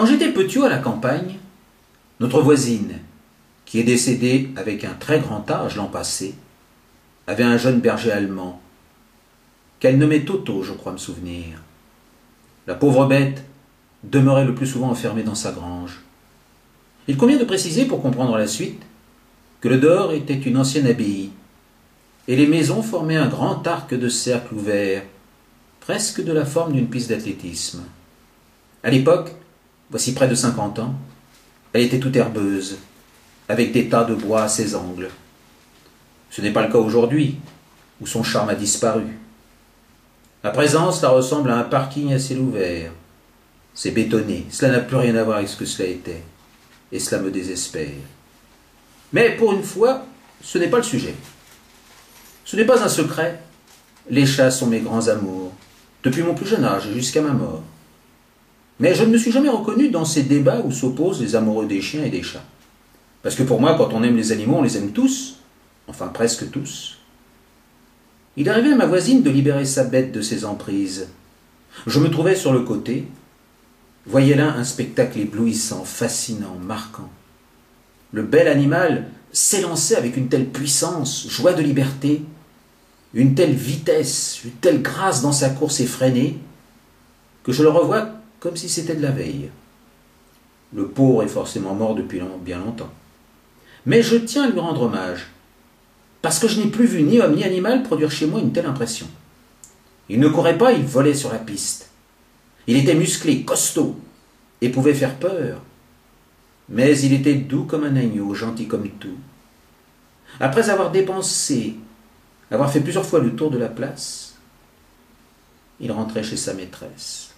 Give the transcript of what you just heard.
Quand j'étais petit à la campagne, notre voisine, qui est décédée avec un très grand âge l'an passé, avait un jeune berger allemand, qu'elle nommait Toto, je crois me souvenir. La pauvre bête demeurait le plus souvent enfermée dans sa grange. Il convient de préciser, pour comprendre la suite, que le dehors était une ancienne abbaye, et les maisons formaient un grand arc de cercle ouvert, presque de la forme d'une piste d'athlétisme. À l'époque, voici près de 50 ans, elle était toute herbeuse, avec des tas de bois à ses angles. Ce n'est pas le cas aujourd'hui, où son charme a disparu. À présent, cela ressemble à un parking à ciel ouvert. C'est bétonné, cela n'a plus rien à voir avec ce que cela était, et cela me désespère. Mais pour une fois, ce n'est pas le sujet. Ce n'est pas un secret, les chats sont mes grands amours, depuis mon plus jeune âge jusqu'à ma mort. Mais je ne me suis jamais reconnu dans ces débats où s'opposent les amoureux des chiens et des chats. Parce que pour moi, quand on aime les animaux, on les aime tous, enfin presque tous. Il arrivait à ma voisine de libérer sa bête de ses emprises. Je me trouvais sur le côté, voyais là un spectacle éblouissant, fascinant, marquant. Le bel animal s'élançait avec une telle puissance, joie de liberté, une telle vitesse, une telle grâce dans sa course effrénée, que je le revois comme si c'était de la veille. Le pauvre est forcément mort depuis bien longtemps. Mais je tiens à lui rendre hommage, parce que je n'ai plus vu ni homme ni animal produire chez moi une telle impression. Il ne courait pas, il volait sur la piste. Il était musclé, costaud, et pouvait faire peur. Mais il était doux comme un agneau, gentil comme tout. Après avoir dépensé, avoir fait plusieurs fois le tour de la place, il rentrait chez sa maîtresse.